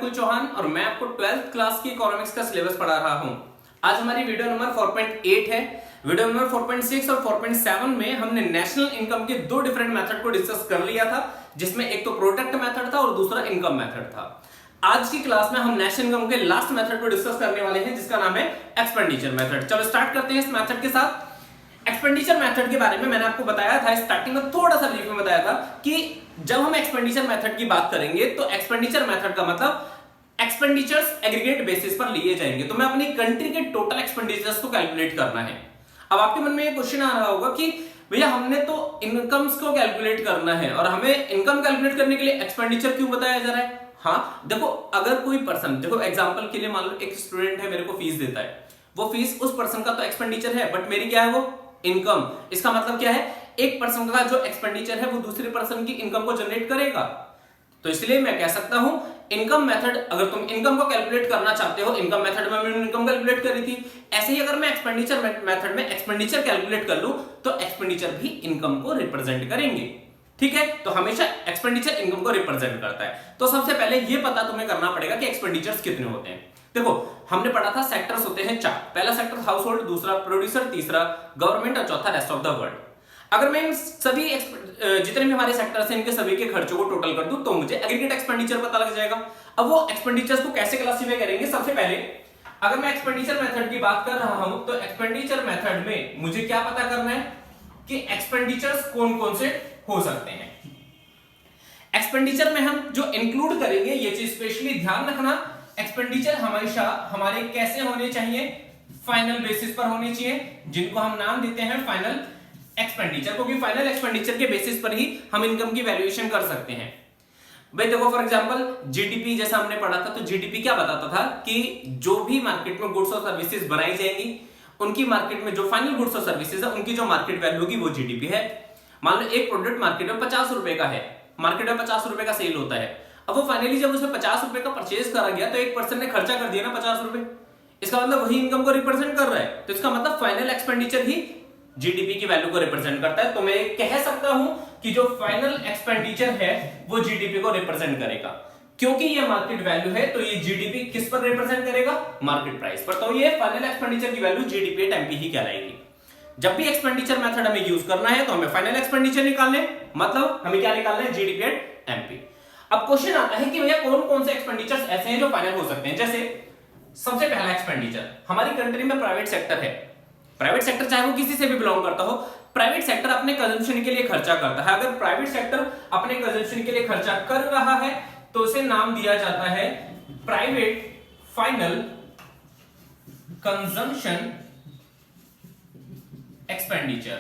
अकुल चौहान और मैं आपको 12th क्लास की इकोनॉमिक्स का सिलेबस पढ़ा रहा हूं। आज हमारी वीडियो नंबर 4.8 है। वीडियो नंबर 4.6 और 4.7 में हमने नेशनल इनकम के दो डिफरेंट मेथड को डिस्कस कर लिया था, जिसमें एक तो प्रोडक्ट मेथड था और दूसरा इनकम मेथड था। आज की क्लास में हम नेशनल इनकम के लास्ट मेथड को डिस्कस करने वाले हैं, जिसका नाम है एक्सपेंडिचर मेथड। चलो स्टार्ट करते हैं इस मेथड के साथ। एक्सपेंडिचर मेथड के बारे में मैंने आपको बताया था, स्टार्टिंग में थोड़ा सा ब्रीफ में बताया था कि जब हम एक्सपेंडिचर मेथड की बात करेंगे तो एक्सपेंडिचर मेथड का मतलब एक्सपेंडिचर्स एग्रीगेट बेसिस पर लिए जाएंगे। तो मैं अपनी कंट्री के टोटल एक्सपेंडिचर्स को कैलकुलेट करना है। अब आपके मन में ये क्वेश्चन आ रहा होगा कि भैया हमने तो इनकम्स को कैलकुलेट करना है और हमें इनकम कैलकुलेट करने के लिए एक्सपेंडिचर क्यों बताया जा रहा है। हाँ देखो, अगर कोई पर्सन, देखो एग्जांपल के लिए मान लो एक स्टूडेंट है, मेरे को फीस देता है, वो फीस उस पर्सन का तो एक्सपेंडिचर है, बट मेरी क्या है वो इनकम। इसका मतलब क्या है, एक पर्सन का जो एक्सपेंडिचर है वो दूसरे पर्सन की इनकम को जनरेट करेगा। तो इसलिए मैं कह सकता हूं इनकम मेथड, अगर तुम इनकम को कैलकुलेट करना चाहते हो, इनकम मेथड में मैंने इनकम कैलकुलेट करी थी, ऐसे ही अगर मैं एक्सपेंडिचर मेथड में एक्सपेंडिचर कैलकुलेट कर लूं तो एक्सपेंडिचर भी इनकम को रिप्रेजेंट करेंगे। ठीक है, तो हमेशा एक्सपेंडिचर इनकम को रिप्रेजेंट करता है। तो सबसे पहले ये पता तुम्हें करना पड़ेगा कि एक्सपेंडिचर्स कितने होते हैं। देखो हमने पढ़ा था सेक्टर्स होते हैं 4। पहला सेक्टर हाउस होल्ड, दूसरा प्रोड्यूसर, तीसरा गवर्नमेंट और चौथा रेस्ट ऑफ द वर्ल्ड। अगर मैं इन सभी जितने भी हमारे सेक्टर्स हैं इनके सभी के खर्चों को टोटल कर दूं तो मुझे एग्रीगेट एक्सपेंडिचर पता लग जाएगा। अब वो एक्सपेंडिचर्स को कैसे क्लासिफाई करेंगे, सबसे पहले अगर मैं एक्सपेंडिचर मेथड की बात कर रहा हूं तो एक्सपेंडिचर मेथड में मुझे क्या पता करना है कि एक्सपेंडिचर्स कौन कौन से हो सकते हैं। एक्सपेंडिचर में हम जो इंक्लूड करेंगे, ये चीज स्पेशली ध्यान रखना, एक्सपेंडिचर हमेशा हमारे कैसे होने चाहिए, फाइनल बेसिस पर होने चाहिए, जिनको हम नाम देते हैं फाइनल एक्सपेंडिचर, क्योंकि फाइनल एक्सपेंडिचर के बेसिस पर ही हम इनकम की वैल्यूएशन कर सकते हैं। भाई देखो फॉर एग्जांपल जीडीपी जैसा हमने पढ़ा था, तो जीडीपी क्या बताता था कि जो भी मार्केट में गुड्स और सर्विसेज बनाई जाएंगी उनकी मार्केट में जो फाइनल गुड्स और सर्विसेज है उनकी जो मार्केट वैल्यू होगी वो जीडीपी है। मान लो एक प्रोडक्ट मार्केट में 50 रुपए का है, मार्केट में 50 रुपए का सेल होता है। अब वो फाइनली जब उसे 50 रुपए का परचेज करा गया तो एक पर्सन ने खर्चा कर दिया ना 50 रुपए, इसका मतलब वही इनकम को रिप्रेजेंट कर रहा है। तो इसका मतलब फाइनल एक्सपेंडिचर ही जीडीपी की वैल्यू को रिप्रेजेंट करता है। तो मैं कह सकता हूं कि जो फाइनल एक्सपेंडिचर है वो जीडीपी को रिप्रेजेंट करेगा, क्योंकि ये मार्केट वैल्यू है तो ये जीडीपी किस पर रिप्रेजेंट करेगा, मार्केट प्राइस पर। तो ये फाइनल एक्सपेंडिचर की वैल्यू जीडीपी एट एमपी ही कहलाएगी। जब भी एक्सपेंडिचर मेथड हमें यूज करना है तो हमें फाइनल एक्सपेंडिचर निकालने, मतलब हमें क्या निकालना है, जीडीपी एट एमपी। अब क्वेश्चन आता है कि भैया कौन कौन से एक्सपेंडिचर्स ऐसे हैं जो फाइनल हो सकते हैं। जैसे सबसे पहला एक्सपेंडिचर, हमारी कंट्री में प्राइवेट सेक्टर है। प्राइवेट सेक्टर चाहे वो किसी से भी बिलोंग करता हो, प्राइवेट सेक्टर अपने कंजम्पशन के लिए खर्चा करता है। अगर प्राइवेट सेक्टर अपने कंजम्पशन के लिए खर्चा कर रहा है तो उसे नाम दिया जाता है private final consumption expenditure.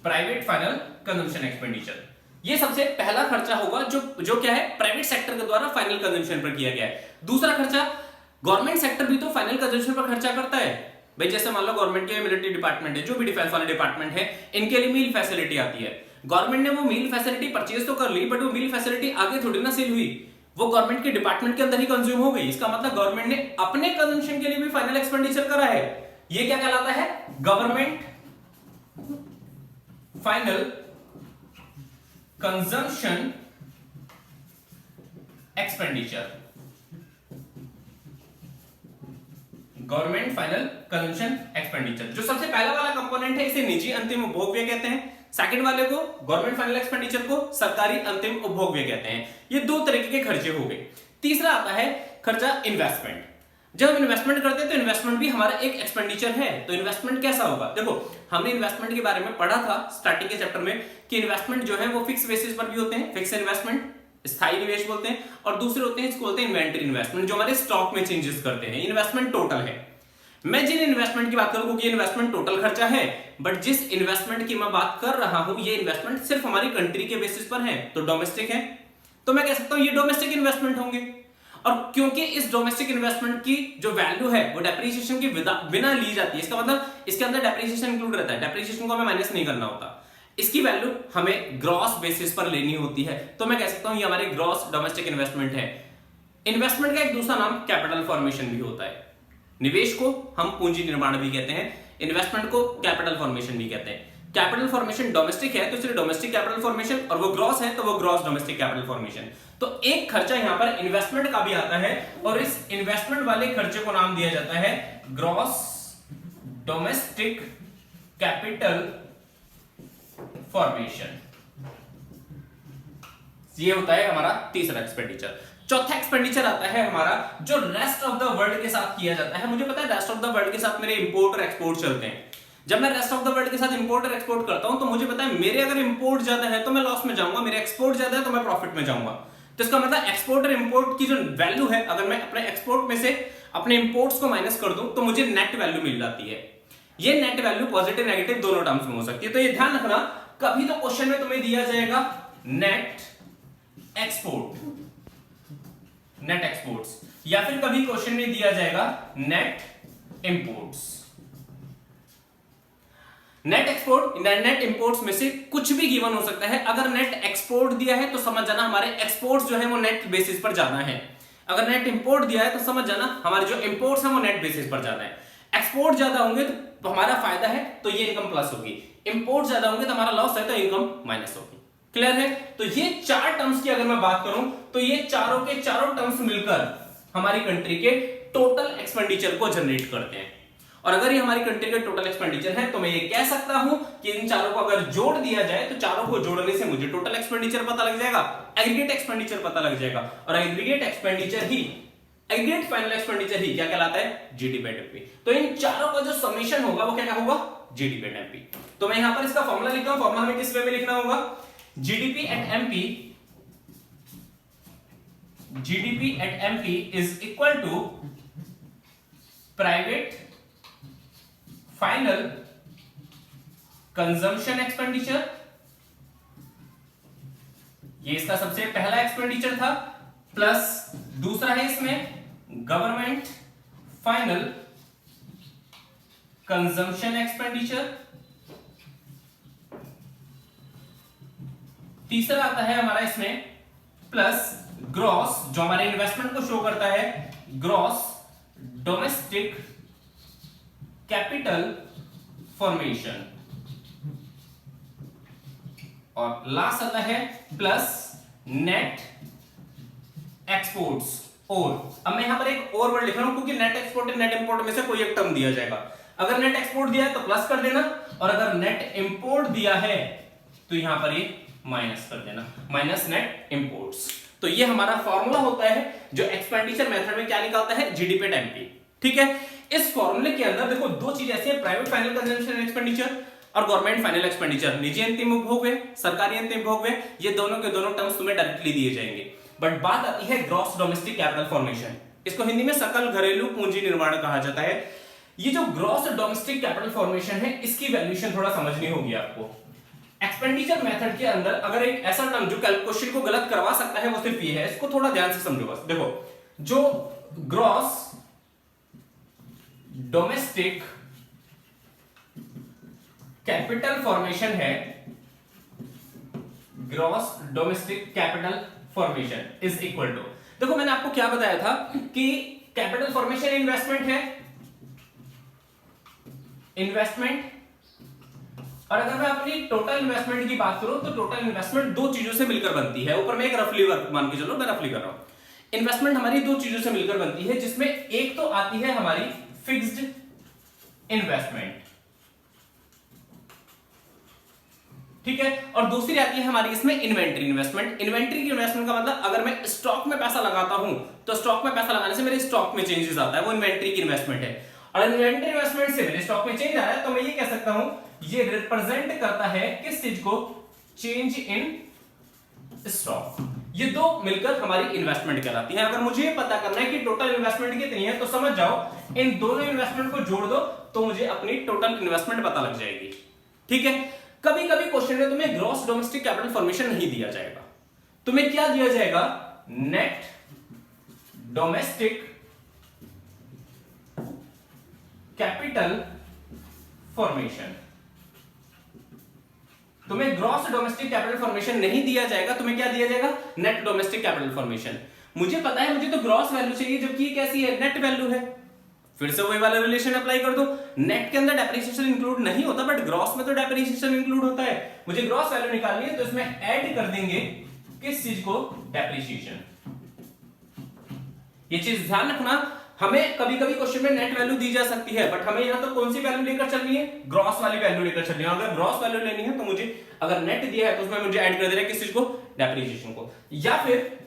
Private final consumption expenditure, ये सबसे पहला खर्चा होगा जो क्या है, प्राइवेट सेक्टर के द्वारा फाइनल कंजम्पशन पर किया गया है। दूसरा खर्चा, गवर्नमेंट सेक्टर भी तो फाइनल कंजम्पशन पर खर्चा करता है। भाई जैसे मान लो गवर्नमेंट के मिलिट्री डिपार्टमेंट है, जो भी डिफेंस वाले डिपार्टमेंट है, इनके लिए मील फैसिलिटी आती है। गवर्नमेंट ने वो मील फैसिलिटी परचेज तो कर ली, बट वो मील फैसिलिटी आगे थोड़ी ना सेल हुई, वो गवर्नमेंट के डिपार्टमेंट के अंदर ही कंज्यूम हो गई। इसका मतलब गवर्नमेंट ने अपने कंजम्पशन के लिए भी फाइनल एक्सपेंडिचर करा है। ये क्या कहलाता है, government final consumption expenditure. Government final consumption expenditure, जो सबसे पहला वाला कंपोनेंट है इसे निजी अंतिम उपभोग व्यय कहते हैं। सेकंड वाले को, गवर्नमेंट फाइनल एक्सपेंडिचर को, सरकारी अंतिम उपभोग व्यय कहते हैं। ये दो तरीके के खर्चे हो गए। तीसरा आता है खर्चा इन्वेस्टमेंट। जब हम इन्वेस्टमेंट करते हैं तो इन्वेस्टमेंट भी हमारा एक एक्सपेंडिचर है। तो इन्वेस्टमेंट कैसा होगा, देखो हमने इन्वेस्टमेंट के बारे में पढ़ा था स्टार्टिंग के चैप्टर में कि इन्वेस्टमेंट जो है वो फिक्स बेसिस पर भी होते हैं, फिक्स इन्वेस्टमेंट स्थायी निवेश बोलते हैं, और दूसरे होते हैं इसको बोलते हैं इन्वेंटरी इन्वेस्टमेंट, जो हमारे स्टॉक में चेंजेस करते हैं। इन्वेस्टमेंट टोटल है। मैं जिन इन्वेस्टमेंट की बात करूं क्योंकि इन्वेस्टमेंट टोटल खर्चा है, बट जिस इन्वेस्टमेंट की मैं बात कर रहा हूं ये इन्वेस्टमेंट सिर्फ हमारी कंट्री के बेसिस पर है, तो डोमेस्टिक है। तो मैं कह सकता हूं ये डोमेस्टिक इन्वेस्टमेंट होंगे। और क्योंकि इस डोमेस्टिक इन्वेस्टमेंट की जो वैल्यू है वो डेप्रिसिएशन के बिना ली जाती है, इसका मतलब इसके अंदर डेप्रिसिएशन इंक्लूड रहता है, डेप्रिसिएशन को हमें माइनस नहीं करना होता। इसकी वैल्यू हमें ग्रॉस बेसिस पर लेनी होती है। तो मैं कह सकता हूं ये हमारे ग्रॉस डोमेस्टिक इन्वेस्टमेंट है। इन्वेस्टमेंट का एक दूसरा नाम कैपिटल फॉर्मेशन भी होता है। निवेश को हम पूंजी निर्माण भी कहते हैं, इन्वेस्टमेंट को कैपिटल फॉर्मेशन भी कहते हैं। कैपिटल फॉर्मेशन डोमेस्टिक है तो इसलिए डोमेस्टिक कैपिटल फॉर्मेशन, और वो ग्रॉस है तो वो ग्रॉस डोमेस्टिक कैपिटल फॉर्मेशन। तो एक खर्चा यहां पर इन्वेस्टमेंट का भी आता है और इस इन्वेस्टमेंट वाले खर्चे को नाम दिया जाता है ग्रॉस डोमेस्टिक कैपिटल फॉर्मेशन। ये होता है हमारा तीसरा एक्सपेंडिचर। चौथा एक्सपेंडिचर आता है हमारा जो रेस्ट ऑफ द वर्ल्ड के साथ किया जाता है। मुझे पता है रेस्ट ऑफ द वर्ल्ड के साथ मेरे इंपोर्ट और एक्सपोर्ट चलते हैं। जब मैं रेस्ट ऑफ द वर्ल्ड के साथ इंपोर्ट और एक्सपोर्ट करता हूं तो मुझे पता है मेरे अगर इंपोर्ट ज्यादा है तो मैं लॉस में जाऊंगा, मेरे एक्सपोर्ट ज्यादा है तो मैं प्रॉफिट में जाऊंगा। तो इसका मतलब एक्सपोर्ट और इंपोर्ट की जो वैल्यू है, अगर मैं अपने एक्सपोर्ट में से अपने इंपोर्ट्स को माइनस कर दूं तो मुझे नेट वैल्यू मिल जाती है। ये नेट वैल्यू पॉजिटिव नेगेटिव दोनों टर्म्स में हो सकती है। तो ये ध्यान रखना, कभी तो क्वेश्चन में तुम्हें दिया जाएगा नेट एक्सपोर्ट, नेट एक्सपोर्ट्स, या फिर कभी क्वेश्चन में दिया जाएगा net imports. Net export net imports में से कुछ भी गिवन हो सकता है। अगर नेट एक्सपोर्ट दिया है तो समझ जाना हमारे एक्सपोर्ट्स जो है वो नेट बेसिस पर जाना है। अगर नेट इंपोर्ट दिया है तो समझ जाना हमारे जो इंपोर्ट्स हैं वो नेट बेसिस पर जाना है। एक्सपोर्ट ज्यादा होंगे तो हमारा फायदा है तो ये इनकम प्लस होगी, इंपोर्ट ज्यादा होंगे तो हमारा लॉस है तो इनकम माइनस होगी। क्लियर है? तो ये चार टर्म्स की अगर मैं बात करूं तो ये चारों के चारों टर्म्स मिलकर हमारी कंट्री के टोटल एक्सपेंडिचर को जनरेट करते हैं। और अगर ये हमारी कंट्री के टोटल एक्सपेंडिचर है तो मैं ये कह सकता हूं कि इन चारों को अगर जोड़ दिया जाए तो चारों को जोड़ने से मुझे टोटल एक्सपेंडिचर पता लग जाएगा, एग्रीगेट एक्सपेंडिचर पता लग जाएगा, और एग्रीगेट एक्सपेंडिचर ही, एग्रीगेट फाइनल एक्सपेंडिचर ही क्या कहलाता है? जीडीपी। तो इन चारों का जो समेशन होगा वो क्या होगा? जीडीपी। तो मैं यहां पर इसका फॉर्मूला लिखता हूं। फॉर्मूला हमें किस वे में लिखना होगा? GDP at MP is equal to private final consumption expenditure। ये इसका सबसे पहला एक्सपेंडिचर था, प्लस दूसरा है इसमें गवर्नमेंट फाइनल कंजम्पशन एक्सपेंडिचर, तीसरा आता है हमारा इसमें प्लस ग्रॉस, जो हमारे इन्वेस्टमेंट को शो करता है, ग्रॉस डोमेस्टिक कैपिटल फॉर्मेशन, और लास्ट आता है प्लस नेट एक्सपोर्ट्स। और अब मैं यहां पर एक और वर्ड लिख रहा हूं क्योंकि नेट एक्सपोर्ट और नेट इंपोर्ट में से कोई एक टर्म दिया जाएगा। अगर नेट एक्सपोर्ट दिया है तो प्लस कर देना, और अगर नेट इंपोर्ट दिया है तो यहां पर ये माइनस कर देना, माइनस नेट इंपोर्ट्स। तो ये हमारा फॉर्मूला होता है जो एक्सपेंडिचर मेथड में क्या निकालता है? GDP at MP. ठीक है, इस फॉर्मूले के अंदर देखो दो चीज ऐसी है, प्राइवेट फाइनल कंजम्पशन एक्सपेंडिचर और गवर्नमेंट फाइनल एक्सपेंडिचर। निजी अंतिम उपभोग है, सरकारी अंतिम उपभोग है, ये दोनों के दोनों टर्म्स तुम्हें डायरेक्टली दिए जाएंगे। बट बात आती है ग्रॉस डोमेस्टिक कैपिटल फॉर्मेशन। इसको हिंदी में सकल घरेलू पूंजी निर्माण कहा जाता है। ये जो ग्रॉस डोमेस्टिक कैपिटल फॉर्मेशन है इसकी वैल्यूएशन थोड़ा समझनी होगी आपको। एक्सपेंडिचर मेथड के अंदर अगर एक ऐसा टर्म जो क्वेश्चन को गलत करवा सकता है वो सिर्फ ये है, इसको थोड़ा ध्यान से समझो बस। देखो, जो ग्रॉस डोमेस्टिक कैपिटल फॉर्मेशन है, gross domestic capital formation is equal to, देखो मैंने आपको क्या बताया था कि कैपिटल फॉर्मेशन इन्वेस्टमेंट है, इन्वेस्टमेंट, और अगर मैं अपनी टोटल इन्वेस्टमेंट की बात करूं तो टोटल इन्वेस्टमेंट दो चीजों से मिलकर बनती है। ऊपर में एक रफली वर्क मान के चलो, मैं रफली कर रहा हूं। इन्वेस्टमेंट हमारी दो चीजों से मिलकर बनती है, जिसमें एक तो आती है हमारी फिक्स्ड इन्वेस्टमेंट, ठीक है, और दूसरी आती है हमारी इसमें इन्वेंटरी इन्वेस्टमेंट। इन्वेंटरी की इन्वेस्टमेंट का मतलब अगर मैं स्टॉक में पैसा लगाता हूं तो स्टॉक में पैसा लगाने से मेरे स्टॉक में चेंजेस आता है, वो इन्वेंटरी की इन्वेस्टमेंट है। और इन्वेंटरी इन्वेस्टमेंट से मेरे स्टॉक में चेंज आ रहा है तो मैं ये कह सकता हूं ये रिप्रेजेंट करता है किस चीज को? Change in stock. ये दो मिलकर हमारी इन्वेस्टमेंट कहलाती है। अगर मुझे पता करना है कि टोटल इन्वेस्टमेंट कितनी है तो समझ जाओ इन दोनों इन्वेस्टमेंट को जोड़ दो तो मुझे अपनी टोटल इन्वेस्टमेंट पता लग जाएगी। ठीक है, कभी कभी क्वेश्चन में तुम्हें ग्रॉस डोमेस्टिक कैपिटल फॉर्मेशन नहीं दिया जाएगा, तुम्हें क्या दिया जाएगा? Net domestic capital formation. तुम्हें ग्रॉस डोमेस्टिक कैपिटल फॉर्मेशन नहीं दिया जाएगा, तुम्हें क्या दिया जाएगा? Net domestic capital formation. मुझे पता है मुझे तो ग्रॉस वैल्यू चाहिए जबकि ये कैसी है? नेट वैल्यू है। फिर से वही वाला रिलेशन अप्लाई कर दो। नेट के अंदर डेप्रिसिएशन इंक्लूड नहीं होता, बट ग्रॉस में तो डेप्रिसिएशन इंक्लूड होता है। मुझे ग्रॉस वैल्यू निकालनी है तो इसमें ऐड कर देंगे किस चीज को, डेप्रिसिएशन। ये चीज ध्यान रखना, हमें कभी कभी क्वेश्चन में नेट वैल्यू दी जा सकती है, बट हमें यहां तो कौन सी वैल्यू लेकर चलनी है, ग्रॉस वाली वैल्यू लेकर चलनी है। अगर ग्रॉस वैल्यू लेनी है तो मुझे, अगर नेट दिया है तो उसमें मुझे ऐड कर देना है किस चीज को, डेप्रिसिएशन को। या फिर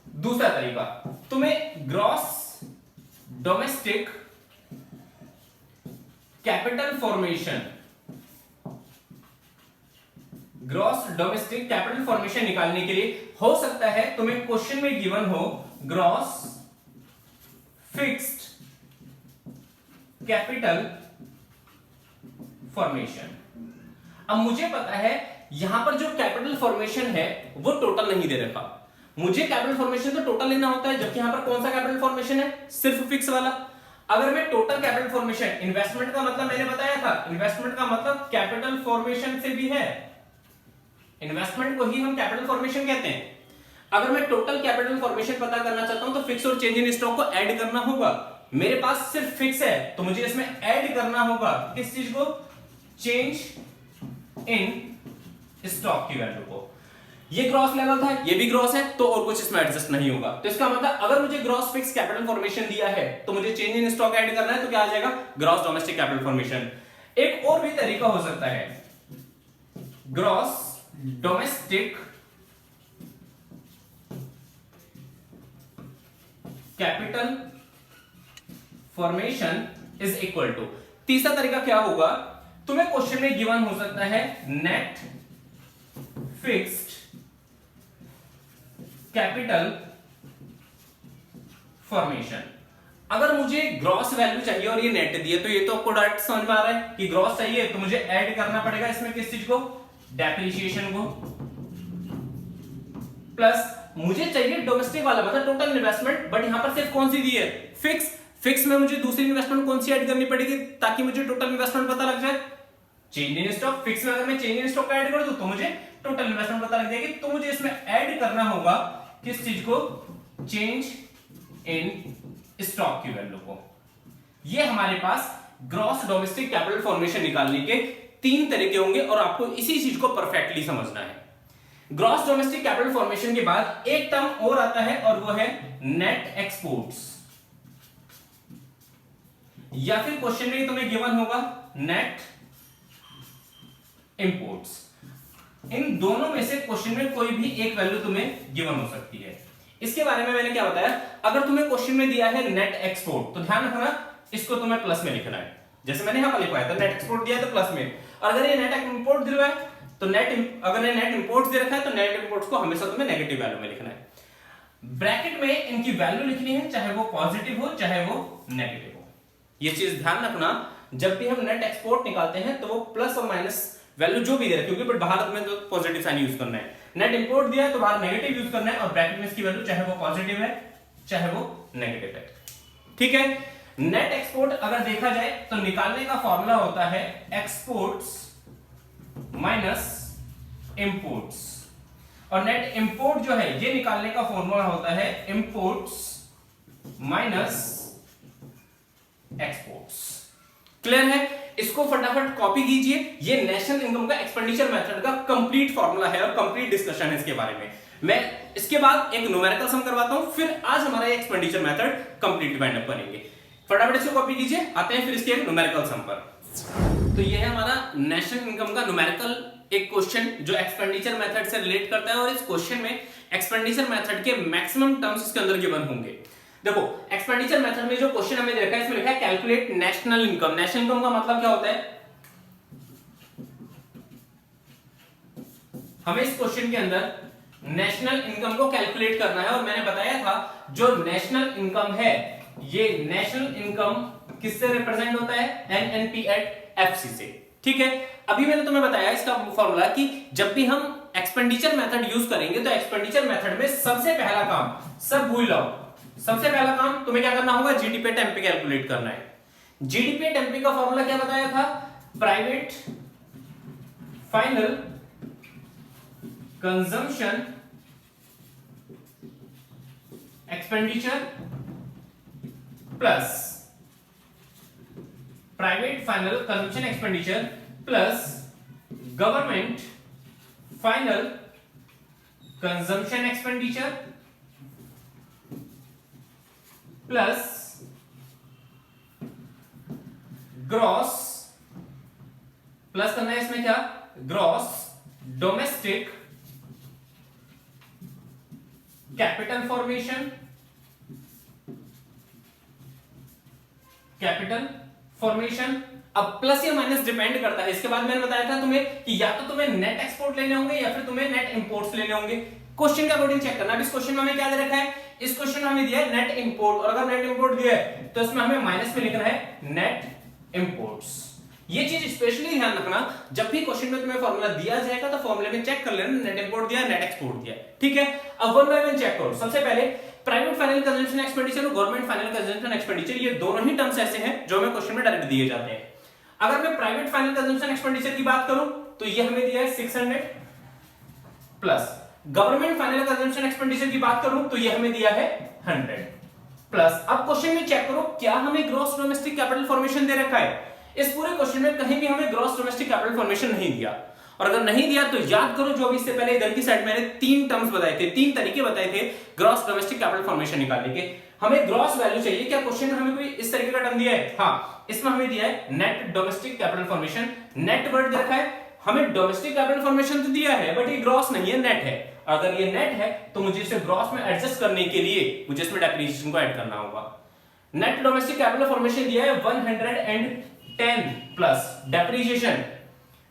दूसरा तरीका, तुम्हें gross domestic capital formation, gross domestic capital formation निकालने के लिए हो सकता है तुम्हें क्वेश्चन में गिवन हो ग्रॉस फिक्स्ड कैपिटल फॉर्मेशन। अब मुझे पता है यहां पर जो कैपिटल फॉर्मेशन है वो टोटल नहीं दे रखा, मुझे कैपिटल फॉर्मेशन तो टोटल लेना होता है, जबकि यहां पर कौन सा कैपिटल फॉर्मेशन है, सिर्फ फिक्स वाला। अगर मैं टोटल कैपिटल फॉर्मेशन, इन्वेस्टमेंट का मतलब मैंने बताया था, इन्वेस्टमेंट का मतलब कैपिटल फॉर्मेशन से भी है, इन्वेस्टमेंट को ही हम कैपिटल फॉर्मेशन कहते हैं। अगर मैं टोटल कैपिटल फॉर्मेशन पता करना चाहता हूं तो फिक्स और चेंज इन स्टॉक को ऐड करना होगा। मेरे पास सिर्फ फिक्स है तो मुझे इसमें ऐड करना होगा किस चीज को, चेंज इन स्टॉक की वैल्यू को। ये ग्रॉस लेवल था, ये भी ग्रॉस है, तो और कुछ इसमें एडजस्ट नहीं होगा। तो इसका मतलब अगर मुझे ग्रॉस फिक्स कैपिटल फॉर्मेशन दिया है तो मुझे चेंज इन स्टॉक ऐड करना है, तो क्या आ जाएगा, ग्रॉस डोमेस्टिक कैपिटल फॉर्मेशन। एक और भी तरीका हो सकता है, gross domestic capital formation is equal to, तीसरा तरीका क्या होगा, तुम्हें क्वेश्चन में गिवन हो सकता है नेट फिक्स्ड कैपिटल फॉर्मेशन। अगर मुझे ग्रॉस वैल्यू चाहिए और ये नेट दिए, तो ये तो आपको डायरेक्ट समझ में आ रहा है कि ग्रॉस चाहिए तो मुझे ऐड करना पड़ेगा इसमें किस चीज को, डेप्रिसिएशन को, प्लस मुझे चाहिए डोमेस्टिक वाला मतलब टोटल इन्वेस्टमेंट, बट यहां पर सिर्फ कौन सी दी है, फिक्स। फिक्स में मुझे दूसरी इन्वेस्टमेंट कौन सी ऐड करनी पड़ेगी ताकि मुझे टोटल इन्वेस्टमेंट पता लग जाए, चेंज इन स्टॉक। फिक्स में अगर मैं चेंज इन स्टॉक ऐड कर दूं तो मुझे टोटल इन्वेस्टमेंट पता लग जाएगी। तो मुझे इसमें ऐड करना होगा किस चीज को, चेंज इन स्टॉक की वैल्यू को। ये हमारे पास ग्रॉस डोमेस्टिक कैपिटल फॉर्मेशन निकालने के 3 तरीके होंगे और आपको इसी चीज को परफेक्टली समझना है। ग्रॉस डोमेस्टिक कैपिटल फॉर्मेशन के बाद एक टर्म और आता है और वो है नेट एक्सपोर्ट्स, या फिर क्वेश्चन में तुम्हें गिवन होगा नेट इंपोर्ट्स। इन दोनों में से क्वेश्चन में कोई भी एक वैल्यू तुम्हें गिवन हो सकती है। इसके बारे में मैंने क्या बताया, अगर तुम्हें क्वेश्चन में दिया है नेट एक्सपोर्ट तो ध्यान रखना इसको तुम्हें प्लस में लिखना है, जैसे मैंने यहां पर लिखवाया था नेट एक्सपोर्ट दिया है तो प्लस में। और अगर ये नेट इंपोर्ट दिया है तो अगर ये नेट इंपोर्ट्स दे रखा है तो नेट इंपोर्ट्स को हमेशा तुम्हें नेगेटिव वैल्यू में लिखना है। ब्रैकेट में इनकी वैल्यू लिखनी है, चाहे वो पॉजिटिव हो चाहे वो नेगेटिव हो। ये चीज ध्यान रखना, जब भी हम नेट एक्सपोर्ट निकालते हैं तो वो प्लस और माइनस वैल्यू जो भी दे रखी होगी, बट बाहर में तो पॉजिटिव साइन यूज करना है। नेट इंपोर्ट दिया है तो बाहर नेगेटिव यूज करना है और ब्रैकेट में इसकी वैल्यू चाहे वो पॉजिटिव है चाहे वो नेगेटिव है। ठीक है, नेट एक्सपोर्ट अगर देखा जाए तो निकालने का फॉर्मूला होता है एक्सपोर्ट्स माइनस इंपोर्ट्स, और नेट इंपोर्ट जो है ये निकालने का फॉर्मूला होता है इंपोर्ट्स माइनस एक्सपोर्ट्स। क्लियर है? इसको फटाफट कॉपी कीजिए। ये नेशनल इनकम का एक्सपेंडिचर मेथड का कंप्लीट फॉर्मूला है और कंप्लीट डिस्कशन है इसके बारे में। मैं इसके बाद एक न्यूमेरिकल सम करवाता हूं, फिर आज हमारा ये expenditure method complete wind up करेंगे। फटाफट इसको कॉपी कीजिए, आते हैं फिर इसके न्यूमेरिकल सम पर। तो ये है हमारा नेशनल इनकम का न्यूमेरिकल एक क्वेश्चन जो एक्सपेंडिचर मेथड से रिलेट करता है, और इस क्वेश्चन में एक्सपेंडिचर मेथड के मैक्सिमम टर्म्स इसके अंदर गिवन होंगे। देखो, एक्सपेंडिचर मेथड में जो क्वेश्चन हमें दे रखा है इसमें लिखा है calculate national income. National income का मतलब क्या होता है, हमें इस क्वेश्चन के अंदर नेशनल इनकम को कैलकुलेट करना है। और मैंने बताया था जो नेशनल इनकम है ये नेशनल इनकम किससे रिप्रेजेंट होता है, एनएनपी एट एफसी से। ठीक है, अभी मैंने तुम्हें बताया इसका फॉर्मूला कि जब भी हम एक्सपेंडिचर मेथड यूज करेंगे तो एक्सपेंडिचर मेथड में सबसे पहला काम, सब भूल जाओ, सबसे पहला काम तुम्हें क्या करना होगा, जीडीपी एट एमपी कैलकुलेट करना है। जीडीपी एट एमपी का फॉर्मूला क्या बताया था, private final consumption expenditure plus private final consumption expenditure plus government final consumption expenditure plus gross, plus करना है इसमें क्या, gross domestic capital formation, capital formation. अब प्लस या माइनस डिपेंड करता है, इसके बाद मैंने बताया था तुम्हें कि या तो तुम्हें नेट एक्सपोर्ट लेने होंगे या फिर तुम्हें नेट इंपोर्ट्स लेने होंगे। क्वेश्चन का अकॉर्डिंग चेक करना। अब इस क्वेश्चन में हमें क्या दे रखा है, इस क्वेश्चन में हमें दिया है नेट इंपोर्ट, और अगर नेट इंपोर्ट दिया है तो इसमें हमें माइनस में लिखना है नेट इंपोर्ट्स। ये चीज स्पेशली ध्यान रखना, जब भी क्वेश्चन में तुम्हें फॉर्मूला दिया जाएगा तो फॉर्मूले में चेक कर लेना नेट इंपोर्ट दिया है नेट एक्सपोर्ट दिया है, ठीक है। अब वन बाय वन चेक करो। सबसे पहले प्राइवेट फाइनल कंजम्पशन एक्सपेंडिचर और गवर्नमेंट फाइनल कंजम्पशन एक्सपेंडिचर, ये दोनों ही टर्म्स ऐसे हैं जो हमें क्वेश्चन में डायरेक्ट दिए जाते हैं। अगर मैं प्राइवेट फाइनल कंजम्पशन एक्सपेंडिचर की बात करूं तो ये हमें दिया है 600 plus, government final consumption expenditure की बात करूं तो ये हमें दिया है 100 प्लस। अब क्वेश्चन में चेक करो क्या हमें ग्रॉस डोमेस्टिक कैपिटल फॉर्मेशन दे रखा है। इस पूरे क्वेश्चन में कहीं भी हमें ग्रॉस डोमेस्टिक कैपिटल फॉर्मेशन नहीं दिया, और अगर नहीं दिया तो याद करो जो अभी इससे पहले इधर की साइड मैंने 3 टर्म्स बताए थे, 3 तरीके बताए थे ग्रॉस डोमेस्टिक कैपिटल फॉर्मेशन निकालने के। हमें ग्रॉस वैल्यू चाहिए, क्या क्वेश्चन में हमें कोई इस तरीके का टर्म दिया है, हाँ इसमें हमें दिया है net domestic capital formation, net word दे रखा है। हमें डोमेस्टिक कैपिटल फॉर्मेशन तो दिया है बट ये ग्रॉस नहीं है, नेट है। अगर ये नेट है तो मुझे इसे ग्रॉस में एडजस्ट करने के लिए मुझे इसमें डेप्रिसिएशन को ऐड करना होगा। नेट डोमेस्टिक कैपिटल फॉर्मेशन दिया है 110 प्लस डेप्रिसिएशन।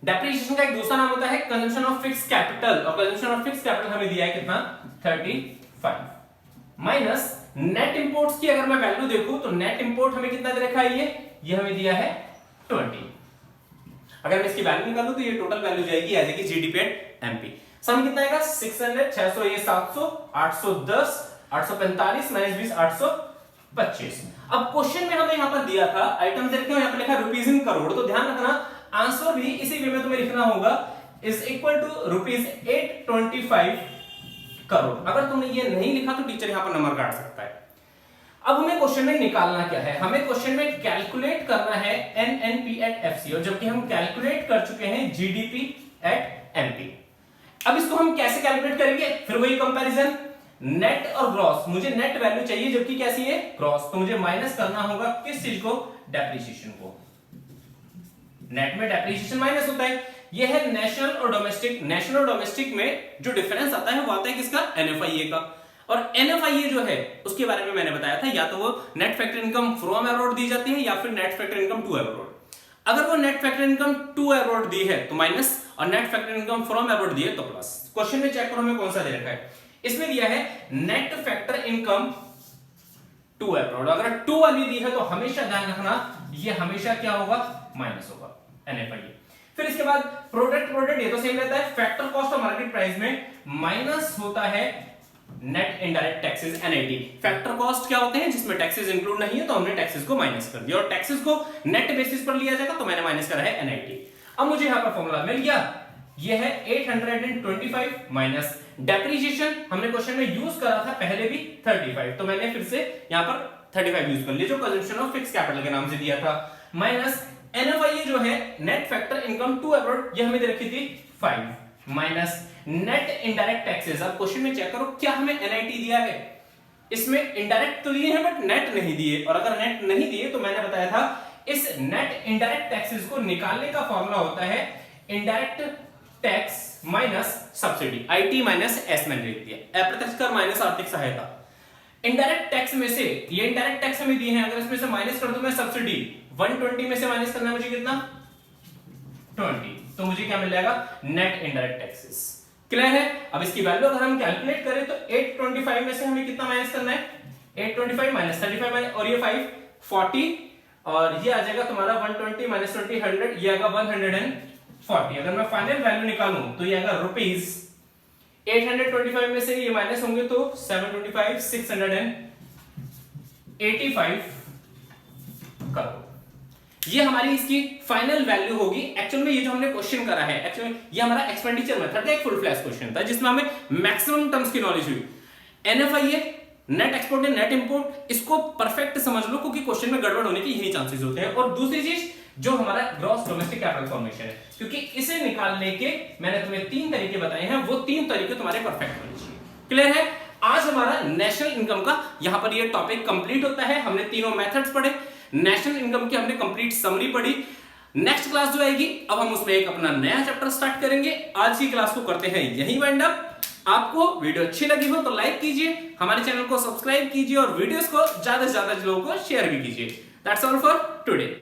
डेप्रिसिएशन का एक दूसरा नाम होता है कंजम्पशन ऑफ फिक्स्ड कैपिटल, और कंजम्पशन ऑफ फिक्स्ड कैपिटल हमें दिया है कितना 35 माइनस नेट इंपोर्ट्स की अगर मैं वैल्यू देखूं तो नेट इंपोर्ट हमें कितना दे रखा है, ये हमें दिया है 20। अगर मैं इसकी वैल्यू निकालूं तो ये टोटल वैल्यू जाएगी आ जाएगी जीडीपी एट एमपी। सम कितना आएगा 600, 600 ये 700, 810, 845 माइनस 20 825। अब क्वेश्चन में हमें यहां पर दिया था आइटम दे रखे हैं, यहां पर लिखा है रुपीस इन करोड़, तो ध्यान रखना आंसर भी इसी वे में तुम्हें लिखना होगा is equal to rupees 825 crore. अगर तुमने ये नहीं लिखा तो टीचर यहां पर नंबर काट सकता है। अब हमें क्वेश्चन में निकालना क्या है, हमें क्वेश्चन में कैलकुलेट करना है एनएनपी एट एफसी, और जबकि हम कैलकुलेट कर चुके हैं जीडीपी एट एमपी। अब इसको हम कैसे कैलकुलेट करेंगे, फिर वही कंपैरिजन नेट और ग्रॉस। मुझे नेट वैल्यू चाहिए जबकि कैसी है ग्रॉस, तो मुझे माइनस करना होगा किस चीज को, डेप्रिसिएशन को। नेट में डेप्रिसिएशन माइनस होता है, ये है नेशनल और डोमेस्टिक। नेशनल और डोमेस्टिक में जो डिफरेंस आता है वो आता है किसका, एनएफआईए का। और एनएफआईए जो है उसके बारे में मैंने बताया था, या तो वो net factor income from abroad दी जाती है या फिर net factor income to abroad. अगर वो net factor income to abroad दी है तो माइनस, और net factor income from abroad दी है तो प्लस। क्वेश्चन में चेक करो हमें कौन सा दे रखा है, इसमें दिया है net factor income to abroad. अगर टू वाली दी है तो हमेशा ध्यान रखना ये हमेशा क्या होगा, माइनस होगा एनएफआईए। फिर इसके बाद प्रोडक्ट ये तो सेम रहता है, फैक्टर कॉस्ट और मार्केट प्राइस में माइनस होता है net indirect taxes NIT. Factor cost क्या होते हैं, जिसमें टैक्सेस इंक्लूड नहीं है तो हमने टैक्सेस को माइनस कर दिया, और टैक्सेस को नेट बेसिस पर लिया जाएगा तो मैंने माइनस करा है एनआईटी। अब मुझे यहां पर फॉर्मूला मिल गया, ये है 825 माइनस डेप्रिसिएशन, हमने क्वेश्चन में यूज करा था पहले भी 35, तो मैंने फिर से यहां पर 35 यूज कर लिया जो कंजम्पशन ऑफ फिक्स्ड कैपिटल के नाम से दिया था, माइनस एनएफआईए जो है net factor income to abroad, ये हमें दे रखी थी 5 माइनस नेट इनडायरेक्ट टैक्सेस। अब क्वेश्चन में चेक करो क्या हमें एनआईटी दिया है, इसमें इनडायरेक्ट तो दिए हैं बट नेट नहीं दिए, और अगर नेट नहीं दिए तो मैंने बताया था इस नेट इनडायरेक्ट टैक्सेस को निकालने का फॉर्मूला होता है indirect tax minus subsidy, IT minus S मैंने लिख दिया, अप्रत्यक्ष कर माइनस आर्थिक सहायता। इनडायरेक्ट टैक्स में से ये इनडायरेक्ट टैक्स हमें दिए हैं, अगर इसमें से माइनस कर दूं मैं सब्सिडी, 120 में से माइनस करना मुझे कितना 20, तो मुझे क्या मिल जाएगा नेट इनडायरेक्ट टैक्सेस। क्लियर है। अब इसकी वैल्यू अगर हम कैलकुलेट करें तो 825 में से हमें कितना माइनस करना है, 825 माइनस 35 और ये 5 40, और ये आ जाएगा तुम्हारा 120 माइनस 20 100, ये आएगा 140। अगर मैं फाइनल वैल्यू निकालूं तो ये आएगा रुपीस 825 में से ये माइनस होंगे तो 725 685 करोड़। ये हमारी इसकी फाइनल वैल्यू होगी। एक्चुअल में ये जो हमने क्वेश्चन करा है, एक्चुअली ये हमारा एक्सपेंडिचर मेथड का एक फुल फ्लैश क्वेश्चन था जिसमें हमें मैक्सिमम टर्म्स की नॉलेज हुई। एनएफआईए नेट एक्सपोर्ट या नेट इंपोर्ट, इसको परफेक्ट समझ लो क्योंकि क्वेश्चन में गड़बड़ होने के यही चांसेस होते हैं। और दूसरी चीज जो हमारा ग्रॉस डोमेस्टिक कैपिटल फॉर्मेशन है, क्योंकि इसे निकालने के मैंने तुम्हें 3 तरीके बताए हैं, वो 3 तरीके तुम्हारे परफेक्ट होने चाहिए। क्लियर है? आज हमारा नेशनल इनकम का यहां पर ये टॉपिक कंप्लीट होता है। हमने तीनों मेथड्स पढ़े, नेशनल इनकम की हमने कंप्लीट समरी पढ़ी। नेक्स्ट क्लास जो आएगी अब हम उसमें एक अपना नया चैप्टर स्टार्ट करेंगे। आज की क्लास को करते हैं यहीं वाइंड अप। आपको वीडियो अच्छी लगी हो तो लाइक कीजिए, हमारे चैनल को सब्सक्राइब कीजिए और वीडियोस को ज्यादा से ज्यादा लोगों को शेयर भी कीजिए। That's all for today.